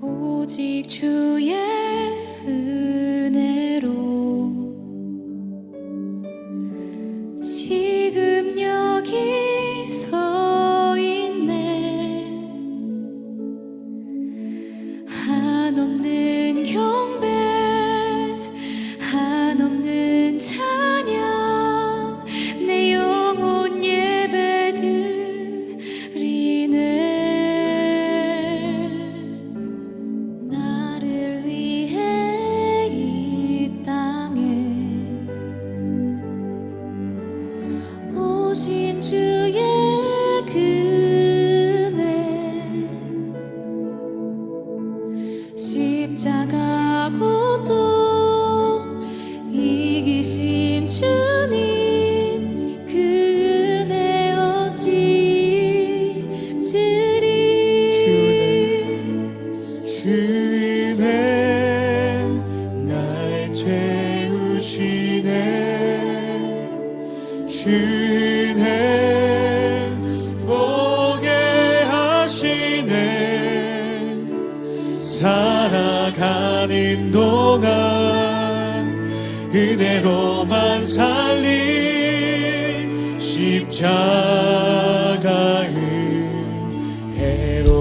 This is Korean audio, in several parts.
오직 주의 은혜로 지금 여기 서 있네. 한없는 경배, 한없는 찬양, 내 영혼 예배드리네. 나를 위해 이 땅에 오신 주의 은혜, 십자가 고통 이기신 주님, 그 은혜 어찌 잊으리. 주인의 날 채우시네. 주인의 보게 하시네. 살아가는 동안 은혜로만 살린 십자가 은혜로.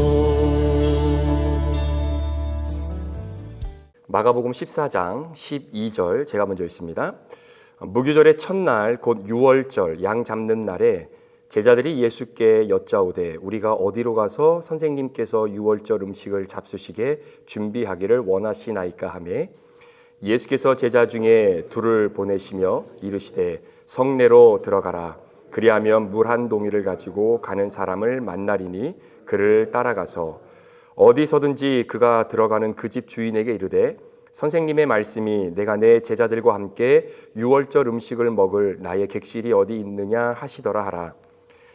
마가복음 14장 12절 제가 먼저 읽습니다. 무교절의 첫날 곧 유월절 양 잡는 날에 제자들이 예수께 여짜오되 우리가 어디로 가서 선생님께서 유월절 음식을 잡수시게 준비하기를 원하시나이까 하매 예수께서 제자 중에 둘을 보내시며 이르시되 성내로 들어가라. 그리하면 물 한 동이를 가지고 가는 사람을 만나리니 그를 따라가서 어디서든지 그가 들어가는 그 집 주인에게 이르되 선생님의 말씀이 내가 내 제자들과 함께 유월절 음식을 먹을 나의 객실이 어디 있느냐 하시더라 하라.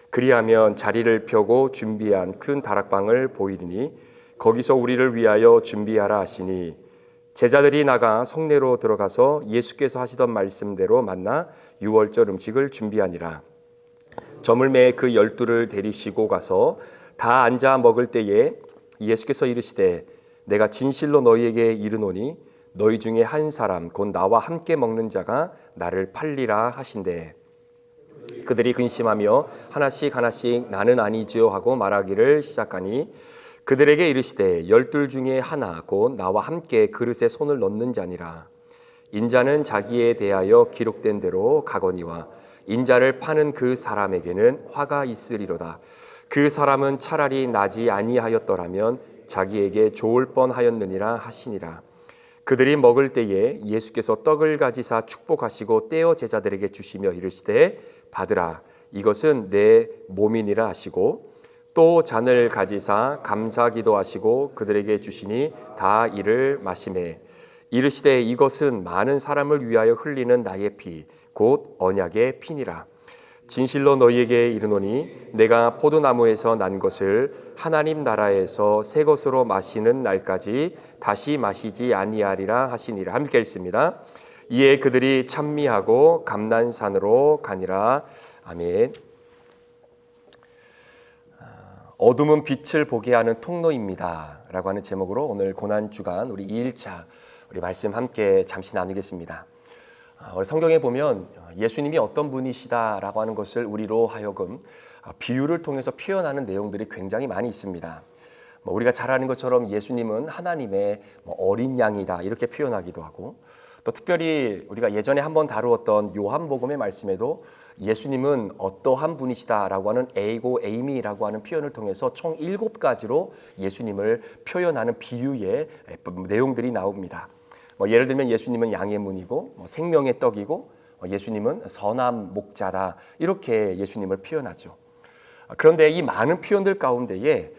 그리하면 자리를 펴고 준비한 큰 다락방을 보이리니 거기서 우리를 위하여 준비하라 하시니 제자들이 나가 성내로 들어가서 예수께서 하시던 말씀대로 만나 유월절 음식을 준비하니라. 저물매에 그 12를 데리시고 가서 다 앉아 먹을 때에 예수께서 이르시되 내가 진실로 너희에게 이르노니 너희 중에 한 사람 곧 나와 함께 먹는 자가 나를 팔리라 하신대. 그들이 근심하며 하나씩 하나씩 나는 아니지요 하고 말하기를 시작하니 그들에게 이르시되 12 중에 하나 곧 나와 함께 그릇에 손을 넣는 자니라. 인자는 자기에 대하여 기록된 대로 가거니와 인자를 파는 그 사람에게는 화가 있으리로다. 그 사람은 차라리 나지 아니하였더라면 자기에게 좋을 뻔하였느니라 하시니라. 그들이 먹을 때에 예수께서 떡을 가지사 축복하시고 떼어 제자들에게 주시며 이르시되 받으라 이것은 내 몸이니라 하시고 또 잔을 가지사 감사기도 하시고 그들에게 주시니 다 이를 마시매 이르시되 이것은 많은 사람을 위하여 흘리는 나의 피 곧 언약의 피니라. 진실로 너희에게 이르노니 내가 포도나무에서 난 것을 하나님 나라에서 새 것으로 마시는 날까지 다시 마시지 아니하리라 하시니라. 함께 읽습니다. 이에 그들이 찬미하고 감난산으로 가니라. 아멘. 어둠은 빛을 보게 하는 통로입니다 라고 하는 제목으로 오늘 고난주간 우리 2일차 우리 말씀 함께 잠시 나누겠습니다. 우리 성경에 보면 예수님이 어떤 분이시다라고 하는 것을 우리로 하여금 비유를 통해서 표현하는 내용들이 굉장히 많이 있습니다. 우리가 잘 아는 것처럼 예수님은 하나님의 어린 양이다 이렇게 표현하기도 하고 또 특별히 우리가 예전에 한번 다루었던 요한복음의 말씀에도 예수님은 어떠한 분이시다라고 하는 에이고 에이미라고 하는 표현을 통해서 총 7가지로 예수님을 표현하는 비유의 내용들이 나옵니다. 예를 들면 예수님은 양의 문이고 생명의 떡이고 예수님은 선한 목자다 이렇게 예수님을 표현하죠. 그런데 이 많은 표현들 가운데에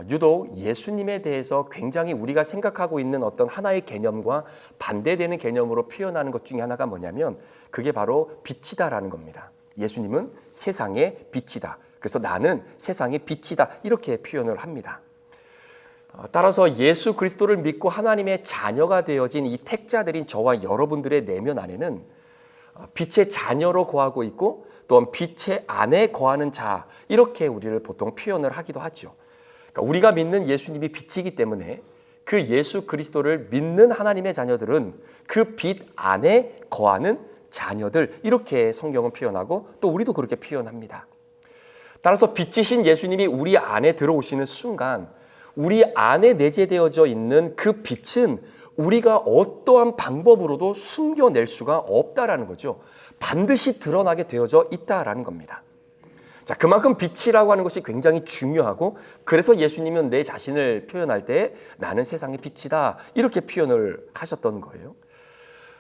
유독 예수님에 대해서 굉장히 우리가 생각하고 있는 어떤 하나의 개념과 반대되는 개념으로 표현하는 것 중에 하나가 뭐냐면 그게 바로 빛이다라는 겁니다. 예수님은 세상의 빛이다. 그래서 나는 세상의 빛이다 이렇게 표현을 합니다. 따라서 예수 그리스도를 믿고 하나님의 자녀가 되어진 이 택자들인 저와 여러분들의 내면 안에는 빛의 자녀로 거하고 있고 또한 빛의 안에 거하는 자 이렇게 우리를 보통 표현을 하기도 하죠. 그러니까 우리가 믿는 예수님이 빛이기 때문에 그 예수 그리스도를 믿는 하나님의 자녀들은 그 빛 안에 거하는 자녀들, 이렇게 성경은 표현하고 또 우리도 그렇게 표현합니다. 따라서 빛이신 예수님이 우리 안에 들어오시는 순간 우리 안에 내재되어져 있는 그 빛은 우리가 어떠한 방법으로도 숨겨낼 수가 없다라는 거죠. 반드시 드러나게 되어져 있다라는 겁니다. 자, 그만큼 빛이라고 하는 것이 굉장히 중요하고, 그래서 예수님은 내 자신을 표현할 때 나는 세상의 빛이다, 이렇게 표현을 하셨던 거예요.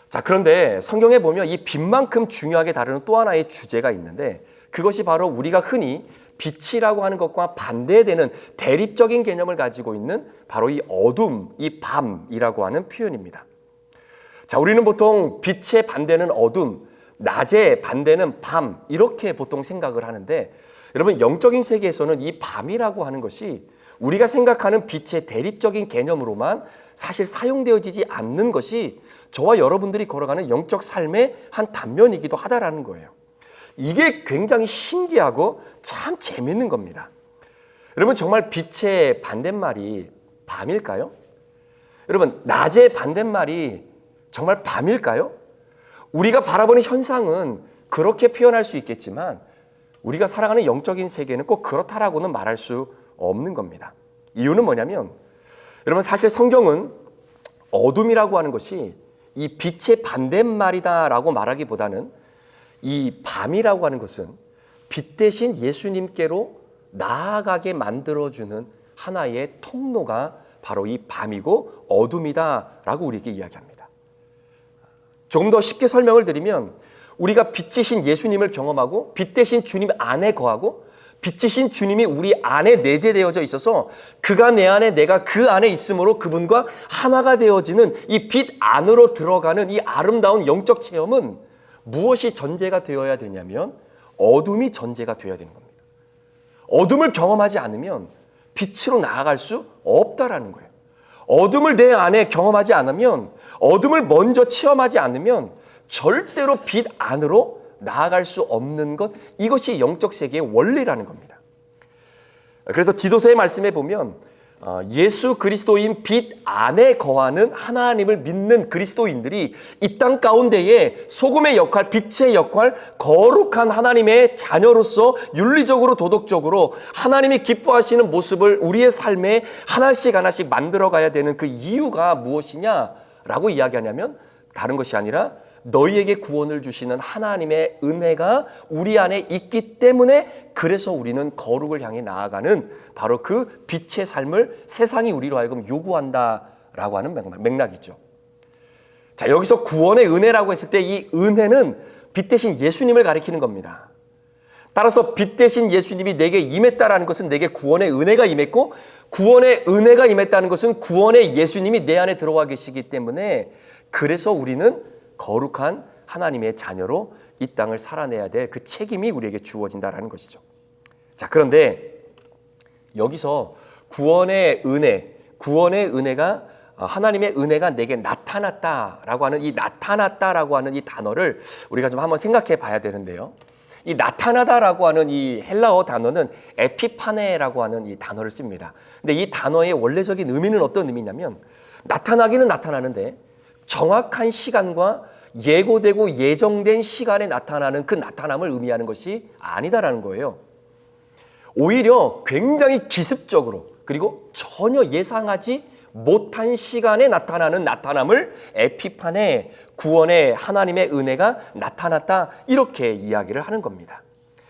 자, 그런데 성경에 보면 이 빛만큼 중요하게 다루는 또 하나의 주제가 있는데, 그것이 바로 우리가 흔히 빛이라고 하는 것과 반대되는 대립적인 개념을 가지고 있는 바로 이 어둠, 이 밤이라고 하는 표현입니다. 자, 우리는 보통 빛의 반대는 어둠, 낮의 반대는 밤, 이렇게 보통 생각을 하는데, 여러분, 영적인 세계에서는 이 밤이라고 하는 것이 우리가 생각하는 빛의 대립적인 개념으로만 사실 사용되어지지 않는 것이 저와 여러분들이 걸어가는 영적 삶의 한 단면이기도 하다라는 거예요. 이게 굉장히 신기하고 참 재밌는 겁니다. 여러분, 정말 빛의 반대말이 밤일까요? 여러분, 낮의 반대말이 정말 밤일까요? 우리가 바라보는 현상은 그렇게 표현할 수 있겠지만 우리가 살아가는 영적인 세계는 꼭 그렇다라고는 말할 수 없는 겁니다. 이유는 뭐냐면, 여러분, 사실 성경은 어둠이라고 하는 것이 이 빛의 반대말이다라고 말하기보다는 이 밤이라고 하는 것은 빛 대신 예수님께로 나아가게 만들어주는 하나의 통로가 바로 이 밤이고 어둠이다라고 우리에게 이야기합니다. 조금 더 쉽게 설명을 드리면, 우리가 빛이신 예수님을 경험하고 빛 대신 주님 안에 거하고 빛이신 주님이 우리 안에 내재되어져 있어서 그가 내 안에, 내가 그 안에 있으므로 그분과 하나가 되어지는 이 빛 안으로 들어가는 이 아름다운 영적 체험은 무엇이 전제가 되어야 되냐면 어둠이 전제가 되어야 되는 겁니다. 어둠을 경험하지 않으면 빛으로 나아갈 수 없다라는 거예요. 어둠을 내 안에 경험하지 않으면, 어둠을 먼저 체험하지 않으면 절대로 빛 안으로 나아갈 수 없는 것, 이것이 영적 세계의 원리라는 겁니다. 그래서 디도서의 말씀에 보면 예수 그리스도인 빛 안에 거하는 하나님을 믿는 그리스도인들이 이 땅 가운데에 소금의 역할, 빛의 역할, 거룩한 하나님의 자녀로서 윤리적으로 도덕적으로 하나님이 기뻐하시는 모습을 우리의 삶에 하나씩 하나씩 만들어가야 되는 그 이유가 무엇이냐라고 이야기하냐면 다른 것이 아니라 너희에게 구원을 주시는 하나님의 은혜가 우리 안에 있기 때문에, 그래서 우리는 거룩을 향해 나아가는 바로 그 빛의 삶을 세상이 우리로 하여금 요구한다라고 하는 맥락이죠. 자, 여기서 구원의 은혜라고 했을 때 이 은혜는 빛 대신 예수님을 가리키는 겁니다. 따라서 빛 대신 예수님이 내게 임했다라는 것은 내게 구원의 은혜가 임했고, 구원의 은혜가 임했다는 것은 구원의 예수님이 내 안에 들어와 계시기 때문에, 그래서 우리는 거룩한 하나님의 자녀로 이 땅을 살아내야 될 그 책임이 우리에게 주어진다라는 것이죠. 자, 그런데 여기서 구원의 은혜가 하나님의 은혜가 내게 나타났다라고 하는 이 나타났다라고 하는 이 단어를 우리가 좀 한번 생각해 봐야 되는데요. 이 나타나다라고 하는 이 헬라어 단어는 에피파네라고 하는 이 단어를 씁니다. 근데 이 단어의 원래적인 의미는 어떤 의미냐면, 나타나기는 나타나는데 정확한 시간과 예고되고 예정된 시간에 나타나는 그 나타남을 의미하는 것이 아니다라는 거예요. 오히려 굉장히 기습적으로, 그리고 전혀 예상하지 못한 시간에 나타나는 나타남을 에피파네, 구원의 하나님의 은혜가 나타났다, 이렇게 이야기를 하는 겁니다.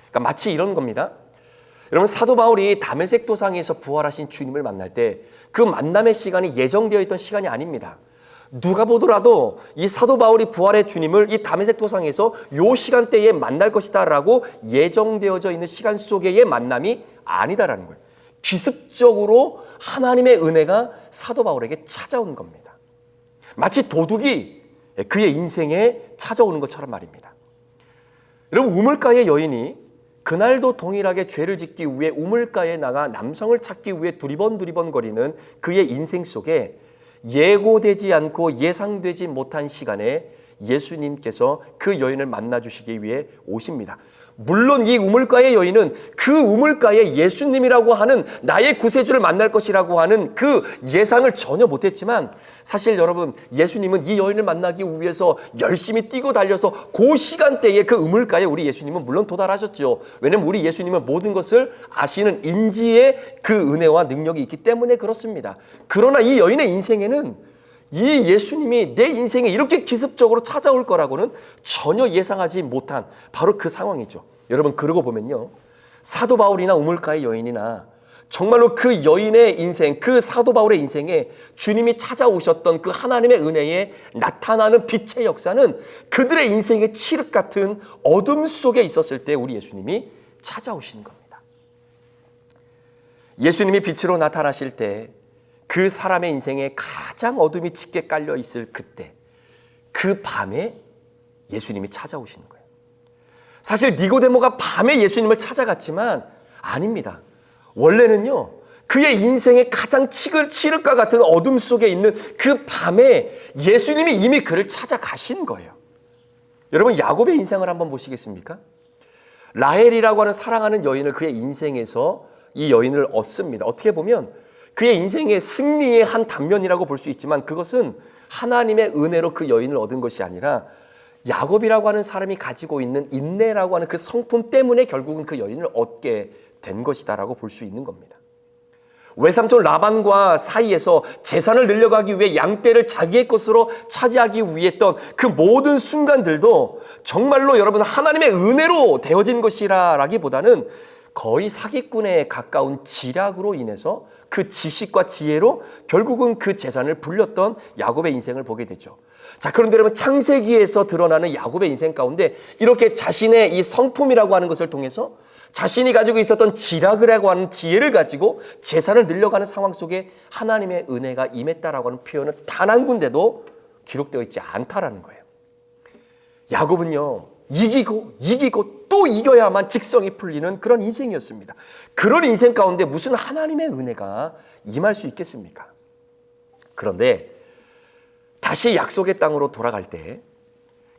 그러니까 마치 이런 겁니다. 여러분, 사도 바울이 다메섹 도상에서 부활하신 주님을 만날 때 그 만남의 시간이 예정되어 있던 시간이 아닙니다. 누가 보더라도 이 사도 바울이 부활의 주님을 이 다메섹 도상에서 요 시간대에 만날 것이다라고 예정되어져 있는 시간 속의 만남이 아니다라는 거예요. 기습적으로 하나님의 은혜가 사도 바울에게 찾아온 겁니다. 마치 도둑이 그의 인생에 찾아오는 것처럼 말입니다. 여러분, 우물가의 여인이 그날도 동일하게 죄를 짓기 위해 우물가에 나가 남성을 찾기 위해 두리번 거리는 그의 인생 속에 예고되지 않고 예상되지 못한 시간에 예수님께서 그 여인을 만나주시기 위해 오십니다. 물론 이 우물가의 여인은 그 우물가에 예수님이라고 하는 나의 구세주를 만날 것이라고 하는 그 예상을 전혀 못했지만 사실 여러분 예수님은 이 여인을 만나기 위해서 열심히 뛰고 달려서 그 시간대에 그 우물가에 우리 예수님은 물론 도달하셨죠. 왜냐하면 우리 예수님은 모든 것을 아시는 인지의 그 은혜와 능력이 있기 때문에 그렇습니다. 그러나 이 여인의 인생에는 이 예수님이 내 인생에 이렇게 기습적으로 찾아올 거라고는 전혀 예상하지 못한 바로 그 상황이죠. 여러분 그러고 보면요, 사도 바울이나 우물가의 여인이나 정말로 그 여인의 인생, 그 사도 바울의 인생에 주님이 찾아오셨던 그 하나님의 은혜에 나타나는 빛의 역사는 그들의 인생의 칠흑 같은 어둠 속에 있었을 때 우리 예수님이 찾아오시는 겁니다. 예수님이 빛으로 나타나실 때 그 사람의 인생에 가장 어둠이 짙게 깔려 있을 그때, 그 밤에 예수님이 찾아오시는 거예요. 사실 니고데모가 밤에 예수님을 찾아갔지만 아닙니다. 원래는요, 그의 인생의 가장 칠흑과 같은 어둠 속에 있는 그 밤에 예수님이 이미 그를 찾아가신 거예요. 여러분 야곱의 인생을 한번 보시겠습니까? 라헬이라고 하는 사랑하는 여인을 그의 인생에서 이 여인을 얻습니다. 어떻게 보면 그의 인생의 승리의 한 단면이라고 볼 수 있지만 그것은 하나님의 은혜로 그 여인을 얻은 것이 아니라 야곱이라고 하는 사람이 가지고 있는 인내라고 하는 그 성품 때문에 결국은 그 여인을 얻게 된 것이다라고 볼 수 있는 겁니다. 외삼촌 라반과 사이에서 재산을 늘려가기 위해 양떼를 자기의 것으로 차지하기 위해 했던 그 모든 순간들도 정말로 여러분 하나님의 은혜로 되어진 것이라기보다는 거의 사기꾼에 가까운 지략으로 인해서 그 지식과 지혜로 결국은 그 재산을 불렸던 야곱의 인생을 보게 되죠. 자, 그런데 여러분 창세기에서 드러나는 야곱의 인생 가운데 이렇게 자신의 이 성품이라고 하는 것을 통해서 자신이 가지고 있었던 지략이라고 하는 지혜를 가지고 재산을 늘려가는 상황 속에 하나님의 은혜가 임했다라고 하는 표현은 단 한 군데도 기록되어 있지 않다라는 거예요. 야곱은요, 이기고 또 이겨야만 직성이 풀리는 그런 인생이었습니다. 그런 인생 가운데 무슨 하나님의 은혜가 임할 수 있겠습니까? 그런데 다시 약속의 땅으로 돌아갈 때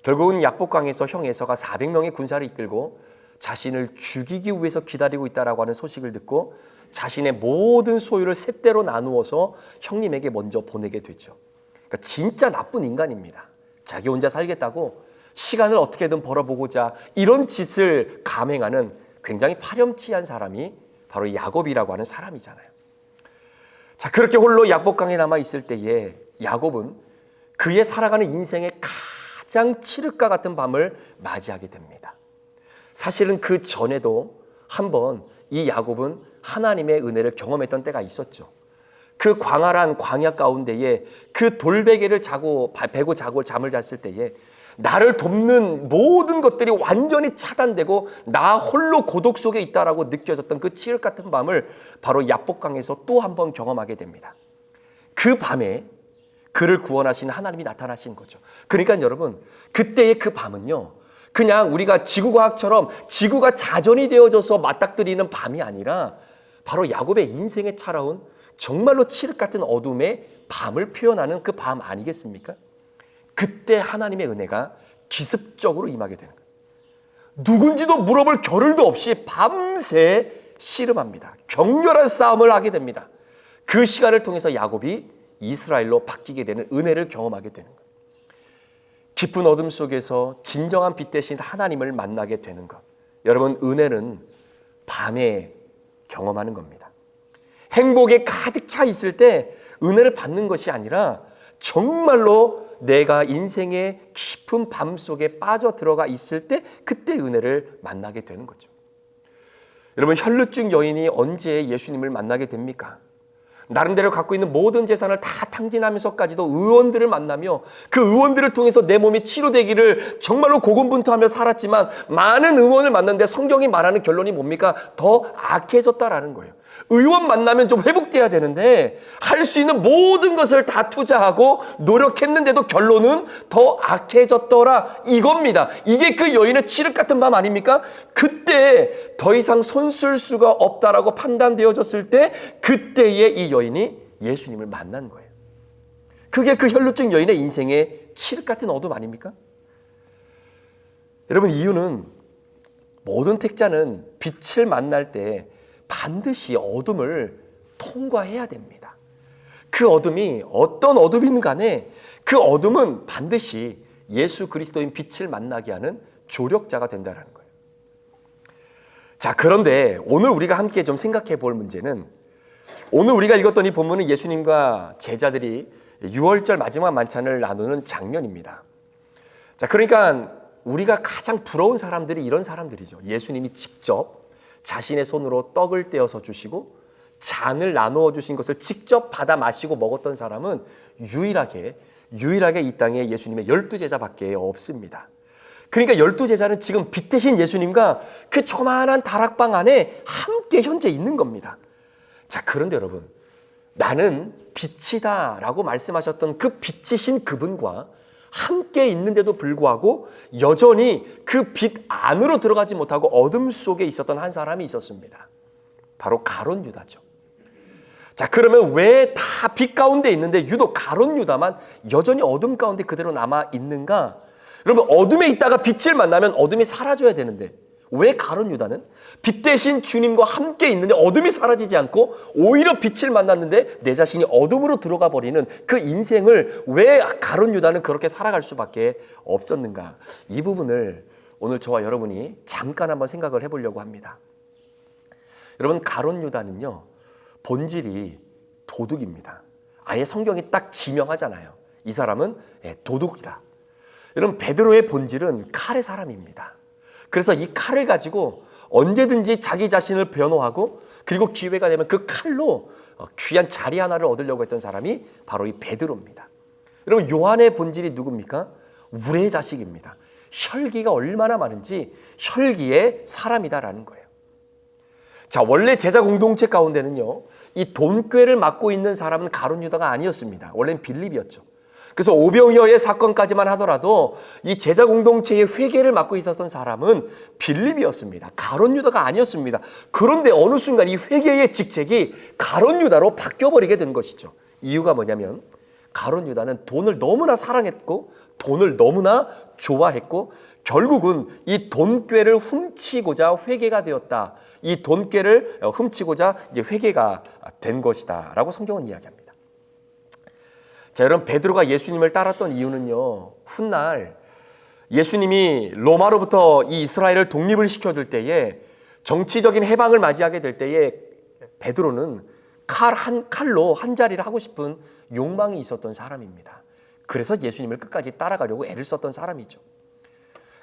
결국은 약복강에서 형 에서가 400명의 군사를 이끌고 자신을 죽이기 위해서 기다리고 있다라고 하는 소식을 듣고 자신의 모든 소유를 셋대로 나누어서 형님에게 먼저 보내게 되죠. 그러니까 진짜 나쁜 인간입니다. 자기 혼자 살겠다고 시간을 어떻게든 벌어보고자 이런 짓을 감행하는 굉장히 파렴치한 사람이 바로 야곱이라고 하는 사람이잖아요. 자, 그렇게 홀로 약복강에 남아있을 때에 야곱은 그의 살아가는 인생의 가장 칠흑과 같은 밤을 맞이하게 됩니다. 사실은 그 전에도 한번 이 야곱은 하나님의 은혜를 경험했던 때가 있었죠. 그 광활한 광야 가운데에 그 돌베개를 베고 자고 잠을 잤을 때에 나를 돕는 모든 것들이 완전히 차단되고 나 홀로 고독 속에 있다라고 느껴졌던 그 칠흑 같은 밤을 바로 약복강에서 또 한 번 경험하게 됩니다. 그 밤에 그를 구원하신 하나님이 나타나신 거죠. 그러니까 여러분 그때의 그 밤은요, 그냥 우리가 지구과학처럼 지구가 자전이 되어져서 맞닥뜨리는 밤이 아니라 바로 야곱의 인생에 차라온 정말로 칠흑 같은 어둠의 밤을 표현하는 그 밤 아니겠습니까? 그때 하나님의 은혜가 기습적으로 임하게 되는 거예요. 누군지도 물어볼 겨를도 없이 밤새 씨름합니다. 격렬한 싸움을 하게 됩니다. 그 시간을 통해서 야곱이 이스라엘로 바뀌게 되는 은혜를 경험하게 되는 거예요. 깊은 어둠 속에서 진정한 빛 대신 하나님을 만나게 되는 것. 여러분 은혜는 밤에 경험하는 겁니다. 행복에 가득 차 있을 때 은혜를 받는 것이 아니라 정말로 내가 인생의 깊은 밤 속에 빠져들어가 있을 때 그때 은혜를 만나게 되는 거죠. 여러분 혈루증 여인이 언제 예수님을 만나게 됩니까? 나름대로 갖고 있는 모든 재산을 다 탕진하면서까지도 의원들을 만나며 그 의원들을 통해서 내 몸이 치료되기를 정말로 고군분투하며 살았지만 많은 의원을 만났는데 성경이 말하는 결론이 뭡니까? 더 악해졌다라는 거예요. 의원 만나면 좀 회복돼야 되는데 할 수 있는 모든 것을 다 투자하고 노력했는데도 결론은 더 악해졌더라 이겁니다. 이게 그 여인의 칠흑 같은 밤 아닙니까? 그때 더 이상 손쓸 수가 없다라고 판단되어졌을 때 그때에 이 여인이 예수님을 만난 거예요. 그게 그 혈루증 여인의 인생의 칠흑 같은 어둠 아닙니까? 여러분 이유는 모든 택자는 빛을 만날 때 반드시 어둠을 통과해야 됩니다. 그 어둠이 어떤 어둠이든 간에 그 어둠은 반드시 예수 그리스도인 빛을 만나게 하는 조력자가 된다는 거예요. 자, 그런데 오늘 우리가 함께 좀 생각해 볼 문제는, 오늘 우리가 읽었던 이 본문은 예수님과 제자들이 6월절 마지막 만찬을 나누는 장면입니다. 자, 그러니까 우리가 가장 부러운 사람들이 이런 사람들이죠. 예수님이 직접 자신의 손으로 떡을 떼어서 주시고 잔을 나누어 주신 것을 직접 받아 마시고 먹었던 사람은 유일하게 이 땅에 예수님의 12제자밖에 없습니다. 그러니까 12제자는 지금 빛 대신 예수님과 그 조만한 다락방 안에 함께 현재 있는 겁니다. 자, 그런데 여러분, 나는 빛이다 라고 말씀하셨던 그 빛이신 그분과 함께 있는데도 불구하고 여전히 그 빛 안으로 들어가지 못하고 어둠 속에 있었던 한 사람이 있었습니다. 바로 가룟 유다죠. 자, 그러면 왜 다 빛 가운데 있는데 유독 가룟 유다만 여전히 어둠 가운데 그대로 남아 있는가? 여러분, 어둠에 있다가 빛을 만나면 어둠이 사라져야 되는데 왜 가룟 유다는 빛 대신 주님과 함께 있는데 어둠이 사라지지 않고 오히려 빛을 만났는데 내 자신이 어둠으로 들어가 버리는 그 인생을 왜 가룟 유다는 그렇게 살아갈 수밖에 없었는가? 이 부분을 오늘 저와 여러분이 잠깐 한번 생각을 해보려고 합니다. 여러분, 가룟 유다는요, 본질이 도둑입니다. 아예 성경이 딱 지명하잖아요. 이 사람은 도둑이다. 여러분, 베드로의 본질은 칼의 사람입니다. 그래서 이 칼을 가지고 언제든지 자기 자신을 변호하고 그리고 기회가 되면 그 칼로 귀한 자리 하나를 얻으려고 했던 사람이 바로 이 베드로입니다. 여러분, 요한의 본질이 누굽니까? 우레의 자식입니다. 혈기가 얼마나 많은지 혈기의 사람이다라는 거예요. 자, 원래 제자 공동체 가운데는요, 이 돈꾀를 맡고 있는 사람은 가룟 유다가 아니었습니다. 원래는 빌립이었죠. 그래서 오병이어의 사건까지만 하더라도 이 제자 공동체의 회계를 맡고 있었던 사람은 빌립이었습니다. 가룟 유다가 아니었습니다. 그런데 어느 순간 이 회계의 직책이 가룟 유다로 바뀌어버리게 된 것이죠. 이유가 뭐냐면 가룟 유다는 돈을 너무나 사랑했고 돈을 너무나 좋아했고 결국은 이 돈꾀를 훔치고자 회계가 되었다. 이 돈꾀를 훔치고자 이제 회계가 된 것이다라고 성경은 이야기합니다. 자, 여러분, 베드로가 예수님을 따랐던 이유는요, 훗날 예수님이 로마로부터 이 이스라엘을 독립을 시켜줄 때에 정치적인 해방을 맞이하게 될 때에 베드로는 칼로 한 자리를 하고 싶은 욕망이 있었던 사람입니다. 그래서 예수님을 끝까지 따라가려고 애를 썼던 사람이죠.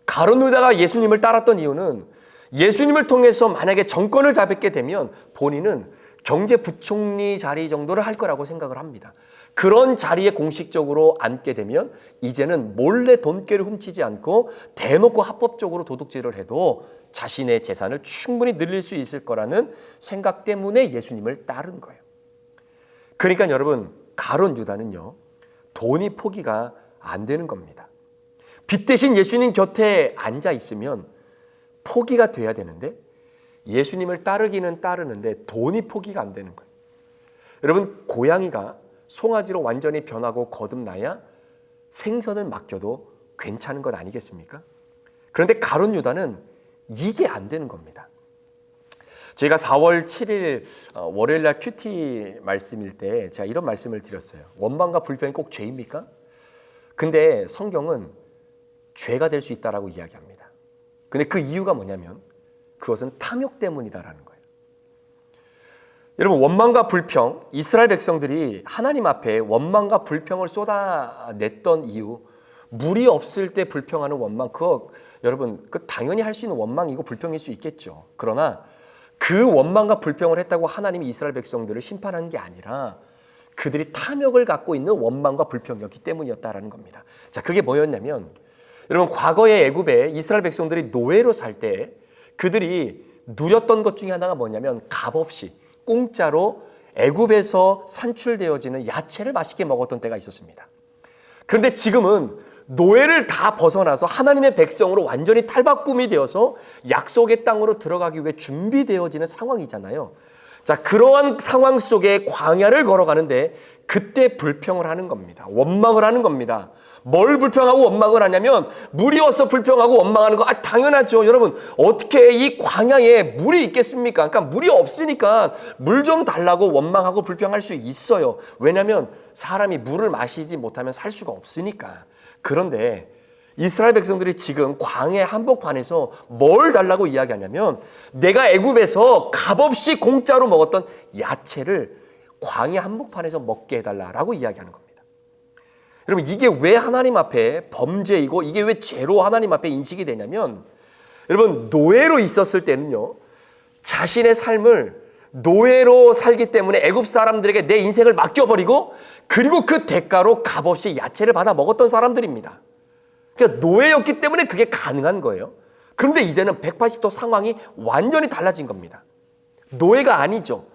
가룟 유다가 예수님을 따랐던 이유는 예수님을 통해서 만약에 정권을 잡게 되면 본인은 경제부총리 자리 정도를 할 거라고 생각을 합니다. 그런 자리에 공식적으로 앉게 되면 이제는 몰래 돈꾀를 훔치지 않고 대놓고 합법적으로 도둑질을 해도 자신의 재산을 충분히 늘릴 수 있을 거라는 생각 때문에 예수님을 따른 거예요. 그러니까 여러분, 가룟 유다는요, 돈이 포기가 안 되는 겁니다. 빛 대신 예수님 곁에 앉아 있으면 포기가 돼야 되는데 예수님을 따르기는 따르는데 돈이 포기가 안 되는 거예요. 여러분, 고양이가 송아지로 완전히 변하고 거듭나야 생선을 맡겨도 괜찮은 것 아니겠습니까? 그런데 가룟 유다는 이게 안 되는 겁니다. 저희가 4월 7일 월요일 날 큐티 말씀일 때 제가 이런 말씀을 드렸어요. 원망과 불평이 꼭 죄입니까? 근데 성경은 죄가 될 수 있다라고 이야기합니다. 근데 그 이유가 뭐냐면 그것은 탐욕 때문이다라는 거예요. 여러분, 원망과 불평, 이스라엘 백성들이 하나님 앞에 원망과 불평을 쏟아냈던 이유, 물이 없을 때 불평하는 원망, 그거 여러분, 그 당연히 할 수 있는 원망이고 불평일 수 있겠죠. 그러나 그 원망과 불평을 했다고 하나님이 이스라엘 백성들을 심판한 게 아니라 그들이 탐욕을 갖고 있는 원망과 불평이었기 때문이었다라는 겁니다. 자, 그게 뭐였냐면 여러분, 과거의 애굽에 이스라엘 백성들이 노예로 살 때 그들이 누렸던 것 중에 하나가 뭐냐면 값없이 공짜로 애굽에서 산출되어지는 야채를 맛있게 먹었던 때가 있었습니다. 그런데 지금은 노예를 다 벗어나서 하나님의 백성으로 완전히 탈바꿈이 되어서 약속의 땅으로 들어가기 위해 준비되어지는 상황이잖아요. 자, 그러한 상황 속에 광야를 걸어가는데 그때 불평을 하는 겁니다. 원망을 하는 겁니다. 뭘 불평하고 원망을 하냐면 물이 와서 불평하고 원망하는 거 당연하죠. 여러분, 어떻게 이 광야에 물이 있겠습니까? 그러니까 물이 없으니까 물 좀 달라고 원망하고 불평할 수 있어요. 왜냐하면 사람이 물을 마시지 못하면 살 수가 없으니까. 그런데 이스라엘 백성들이 지금 광야 한복판에서 뭘 달라고 이야기하냐면 내가 애굽에서 값없이 공짜로 먹었던 야채를 광야 한복판에서 먹게 해달라라고 이야기하는 겁니다. 여러분, 이게 왜 하나님 앞에 범죄이고 이게 왜 죄로 하나님 앞에 인식이 되냐면, 여러분, 노예로 있었을 때는요, 자신의 삶을 노예로 살기 때문에 애굽 사람들에게 내 인생을 맡겨버리고 그리고 그 대가로 값없이 야채를 받아 먹었던 사람들입니다. 그러니까 노예였기 때문에 그게 가능한 거예요. 그런데 이제는 180도 상황이 완전히 달라진 겁니다. 노예가 아니죠.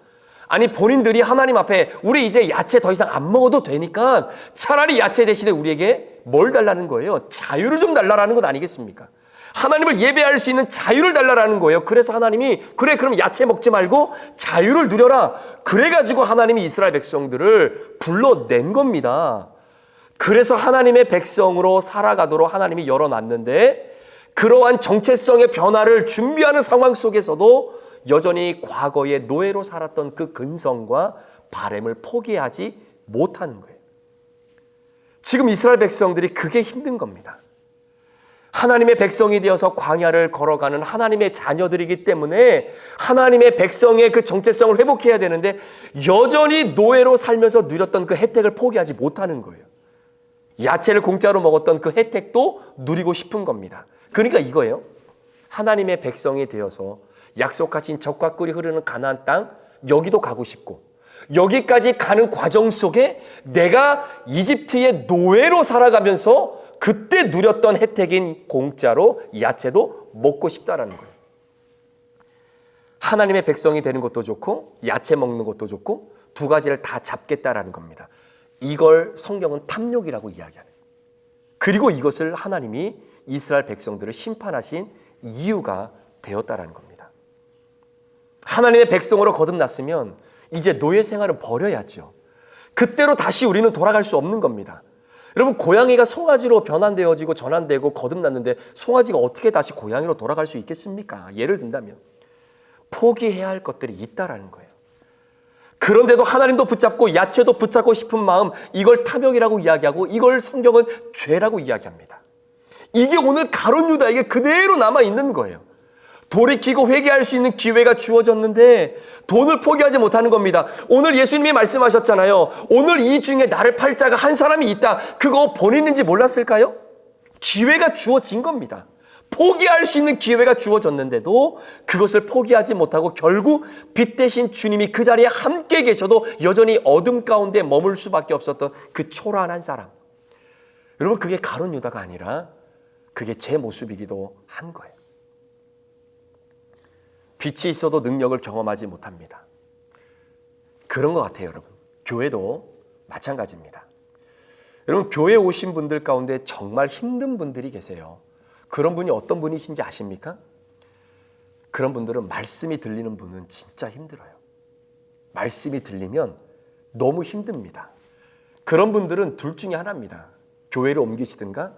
아니, 본인들이 하나님 앞에 우리 이제 야채 더 이상 안 먹어도 되니까 차라리 야채 대신에 우리에게 뭘 달라는 거예요? 자유를 좀 달라라는 것 아니겠습니까? 하나님을 예배할 수 있는 자유를 달라라는 거예요. 그래서 하나님이 그래, 그럼 야채 먹지 말고 자유를 누려라. 그래가지고 하나님이 이스라엘 백성들을 불러낸 겁니다. 그래서 하나님의 백성으로 살아가도록 하나님이 열어놨는데, 그러한 정체성의 변화를 준비하는 상황 속에서도 여전히 과거의 노예로 살았던 그 근성과 바램을 포기하지 못하는 거예요. 지금 이스라엘 백성들이 그게 힘든 겁니다. 하나님의 백성이 되어서 광야를 걸어가는 하나님의 자녀들이기 때문에 하나님의 백성의 그 정체성을 회복해야 되는데 여전히 노예로 살면서 누렸던 그 혜택을 포기하지 못하는 거예요. 야채를 공짜로 먹었던 그 혜택도 누리고 싶은 겁니다. 그러니까 이거예요. 하나님의 백성이 되어서 약속하신 젖과 꿀이 흐르는 가나안 땅, 여기도 가고 싶고, 여기까지 가는 과정 속에 내가 이집트의 노예로 살아가면서 그때 누렸던 혜택인 공짜로 야채도 먹고 싶다라는 거예요. 하나님의 백성이 되는 것도 좋고 야채 먹는 것도 좋고 두 가지를 다 잡겠다라는 겁니다. 이걸 성경은 탐욕이라고 이야기하는, 그리고 이것을 하나님이 이스라엘 백성들을 심판하신 이유가 되었다라는 겁니다. 하나님의 백성으로 거듭났으면 이제 노예 생활은 버려야죠. 그때로 다시 우리는 돌아갈 수 없는 겁니다. 여러분, 고양이가 송아지로 변환되어지고 전환되고 거듭났는데 송아지가 어떻게 다시 고양이로 돌아갈 수 있겠습니까? 예를 든다면 포기해야 할 것들이 있다라는 거예요. 그런데도 하나님도 붙잡고 야채도 붙잡고 싶은 마음, 이걸 탐욕이라고 이야기하고 이걸 성경은 죄라고 이야기합니다. 이게 오늘 가룟 유다에게 그대로 남아있는 거예요. 돌이키고 회개할 수 있는 기회가 주어졌는데 돈을 포기하지 못하는 겁니다. 오늘 예수님이 말씀하셨잖아요. 오늘 이 중에 나를 팔 자가 한 사람이 있다. 그거 본인인지 몰랐을까요? 기회가 주어진 겁니다. 포기할 수 있는 기회가 주어졌는데도 그것을 포기하지 못하고 결국 빛 대신 주님이 그 자리에 함께 계셔도 여전히 어둠 가운데 머물 수밖에 없었던 그 초라한 사람. 여러분, 그게 가룟 유다가 아니라 그게 제 모습이기도 한 거예요. 빛이 있어도 능력을 경험하지 못합니다. 그런 것 같아요, 여러분. 교회도 마찬가지입니다. 여러분, 교회에 오신 분들 가운데 정말 힘든 분들이 계세요. 그런 분이 어떤 분이신지 아십니까? 그런 분들은 말씀이 들리는 분은 진짜 힘들어요. 말씀이 들리면 너무 힘듭니다. 그런 분들은 둘 중에 하나입니다. 교회를 옮기시든가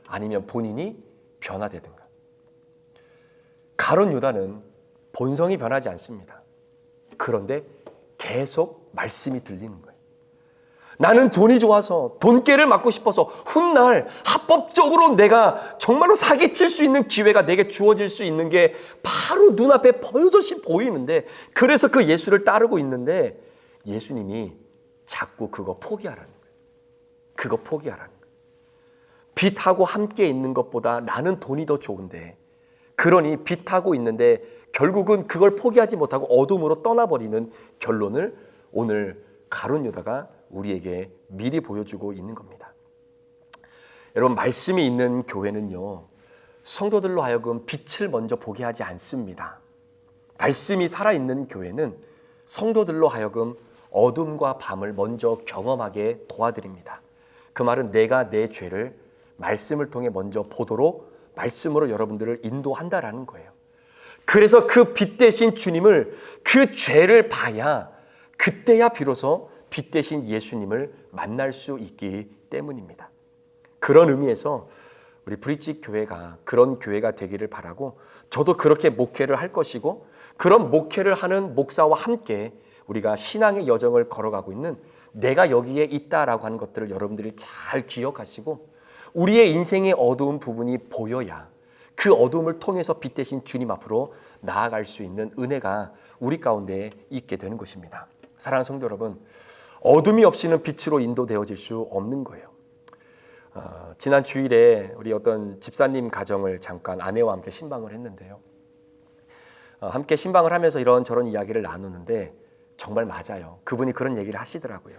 아니면 본인이 변화되든가. 가룟 유다는 본성이 변하지 않습니다. 그런데 계속 말씀이 들리는 거예요. 나는 돈이 좋아서 돈깨를 맞고 싶어서 훗날 합법적으로 내가 정말로 사기칠 수 있는 기회가 내게 주어질 수 있는 게 바로 눈앞에 버젓이 보이는데, 그래서 그 예수를 따르고 있는데 예수님이 자꾸 그거 포기하라는 거예요. 그거 포기하라는 거예요. 빛하고 함께 있는 것보다 나는 돈이 더 좋은데, 그러니 빛하고 있는데 결국은 그걸 포기하지 못하고 어둠으로 떠나버리는 결론을 오늘 가룟 유다가 우리에게 미리 보여주고 있는 겁니다. 여러분, 말씀이 있는 교회는요, 성도들로 하여금 빛을 먼저 보게 하지 않습니다. 말씀이 살아있는 교회는 성도들로 하여금 어둠과 밤을 먼저 경험하게 도와드립니다. 그 말은 내가 내 죄를 말씀을 통해 먼저 보도록 말씀으로 여러분들을 인도한다라는 거예요. 그래서 그 빛 대신 주님을, 그 죄를 봐야 그때야 비로소 빛 대신 예수님을 만날 수 있기 때문입니다. 그런 의미에서 우리 브릿지 교회가 그런 교회가 되기를 바라고, 저도 그렇게 목회를 할 것이고, 그런 목회를 하는 목사와 함께 우리가 신앙의 여정을 걸어가고 있는, 내가 여기에 있다라고 하는 것들을 여러분들이 잘 기억하시고, 우리의 인생의 어두운 부분이 보여야 그 어두움을 통해서 빛 대신 주님 앞으로 나아갈 수 있는 은혜가 우리 가운데 있게 되는 것입니다. 사랑하는 성도 여러분, 어둠이 없이는 빛으로 인도되어질 수 없는 거예요. 지난 주일에 우리 어떤 집사님 가정을 잠깐 아내와 함께 신방을 했는데요. 함께 신방을 하면서 이런저런 이야기를 나누는데 정말 맞아요. 그분이 그런 얘기를 하시더라고요.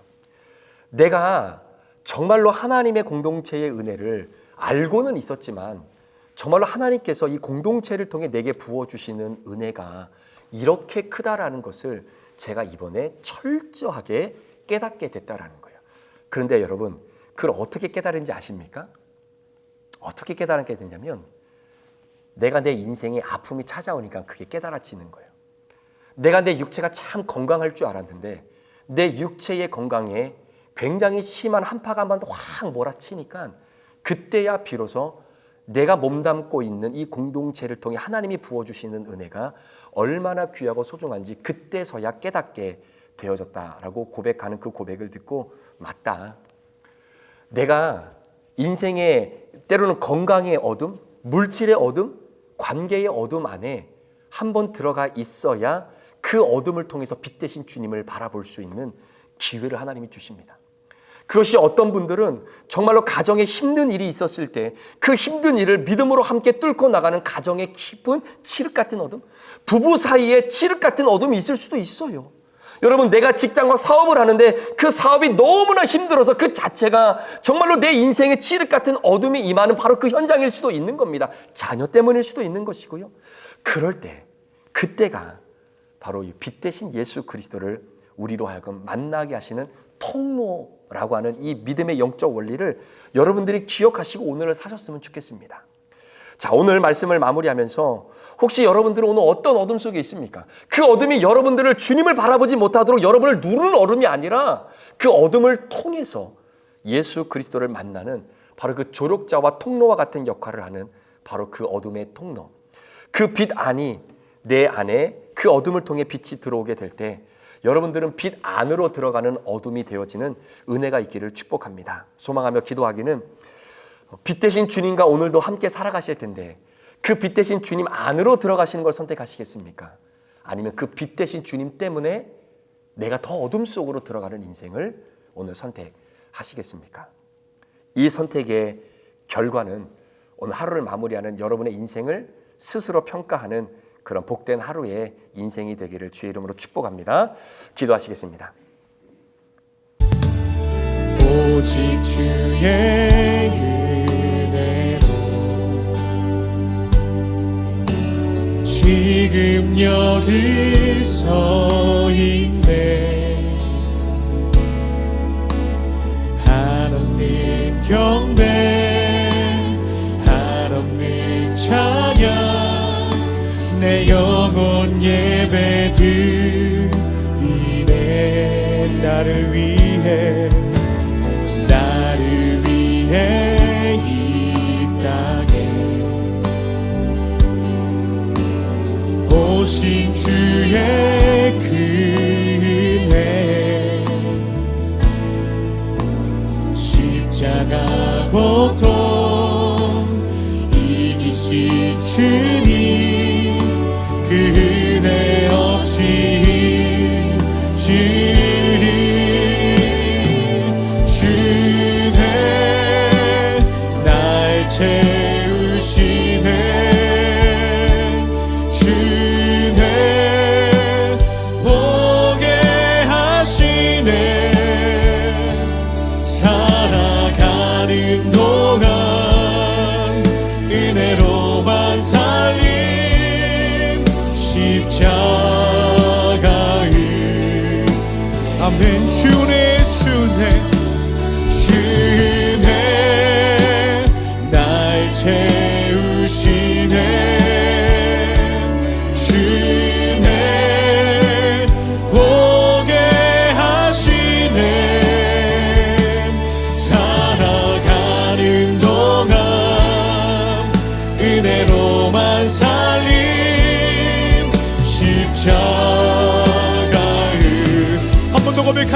내가 정말로 하나님의 공동체의 은혜를 알고는 있었지만, 정말로 하나님께서 이 공동체를 통해 내게 부어주시는 은혜가 이렇게 크다라는 것을 제가 이번에 철저하게 깨닫게 됐다라는 거예요. 그런데 여러분, 그걸 어떻게 깨달은지 아십니까? 어떻게 깨달게 됐냐면, 내가 내 인생에 아픔이 찾아오니까 그게 깨달아지는 거예요. 내가 내 육체가 참 건강할 줄 알았는데 내 육체의 건강에 굉장히 심한 한파가 한번 확 몰아치니까 그때야 비로소 내가 몸담고 있는 이 공동체를 통해 하나님이 부어주시는 은혜가 얼마나 귀하고 소중한지 그때서야 깨닫게 되어졌다라고 고백하는 그 고백을 듣고, 맞다. 내가 인생의 때로는 건강의 어둠, 물질의 어둠, 관계의 어둠 안에 한번 들어가 있어야 그 어둠을 통해서 빛 대신 주님을 바라볼 수 있는 기회를 하나님이 주십니다. 그것이 어떤 분들은 정말로 가정에 힘든 일이 있었을 때 그 힘든 일을 믿음으로 함께 뚫고 나가는 가정의 깊은 칠흑 같은 어둠, 부부 사이에 칠흑 같은 어둠이 있을 수도 있어요. 여러분, 내가 직장과 사업을 하는데 그 사업이 너무나 힘들어서 그 자체가 정말로 내 인생의 칠흑 같은 어둠이 임하는 바로 그 현장일 수도 있는 겁니다. 자녀 때문일 수도 있는 것이고요. 그럴 때, 그때가 바로 이 빛 대신 예수 그리스도를 우리로 하여금 만나게 하시는 통로라고 하는 이 믿음의 영적 원리를 여러분들이 기억하시고 오늘을 사셨으면 좋겠습니다. 자, 오늘 말씀을 마무리하면서 혹시 여러분들은 오늘 어떤 어둠 속에 있습니까? 그 어둠이 여러분들을 주님을 바라보지 못하도록 여러분을 누르는 어둠이 아니라 그 어둠을 통해서 예수 그리스도를 만나는 바로 그 조력자와 통로와 같은 역할을 하는 바로 그 어둠의 통로. 그 빛 안이 내 안에 그 어둠을 통해 빛이 들어오게 될 때 여러분들은 빛 안으로 들어가는 어둠이 되어지는 은혜가 있기를 축복합니다. 소망하며 기도하기는, 빛 대신 주님과 오늘도 함께 살아가실 텐데 그 빛 대신 주님 안으로 들어가시는 걸 선택하시겠습니까? 아니면 그 빛 대신 주님 때문에 내가 더 어둠 속으로 들어가는 인생을 오늘 선택하시겠습니까? 이 선택의 결과는 오늘 하루를 마무리하는 여러분의 인생을 스스로 평가하는 그런 복된 하루의 인생이 되기를 주의 이름으로 축복합니다. 기도하시겠습니다. 오직 주의 은혜로 지금 여기 서 있네. 한없는 경배, 한없는 찬양, 내 영혼 예배 드리네. 나를 위해 이 땅에 오신 주의 은혜, 십자가 고통 이기신 주님, 그 은혜 없이 주님 날 채우시네. 주네 보게 하시네. 살아가는 동안 은혜로만 살림, 십자가의 아멘. 주네 날 채우시네.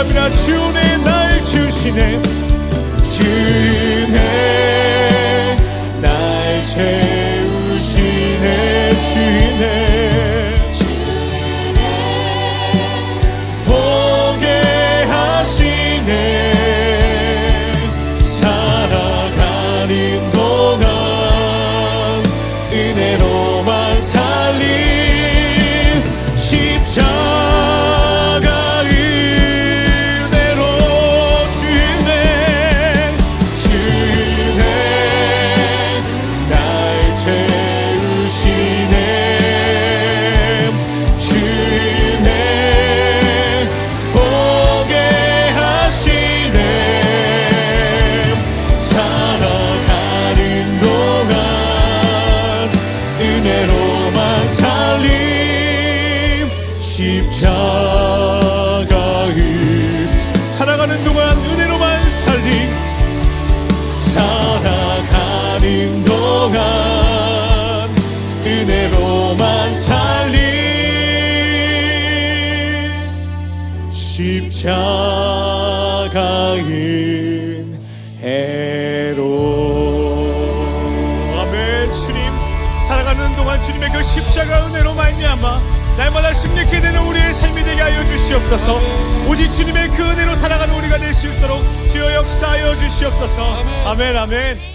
고백합니다. 주 은혜 날 주시네. 주 은혜 날 채우시네. 주 은혜 보게 하시네. 살아가는 동안 은혜로만 살림 십자가 은혜로 주네. 주네 날 채우시네. 주네 보게 하시네. 살아가는 동안 은혜로만 살림 십자가의 살아가는 동안 은혜로만 살림 살아가는 동안 은혜로만 살림 십자가의 은혜로. 아멘. 주님 살아가는 동안 주님의 그 십자가 은혜로 말미암아 날마다 승리케 되는 우리의 삶이 되게 하여 주시옵소서. 오직 주님의 그 은혜로 살아가는 우리가 될 수 있도록 주여 역사하여 주시옵소서. 아멘 아멘.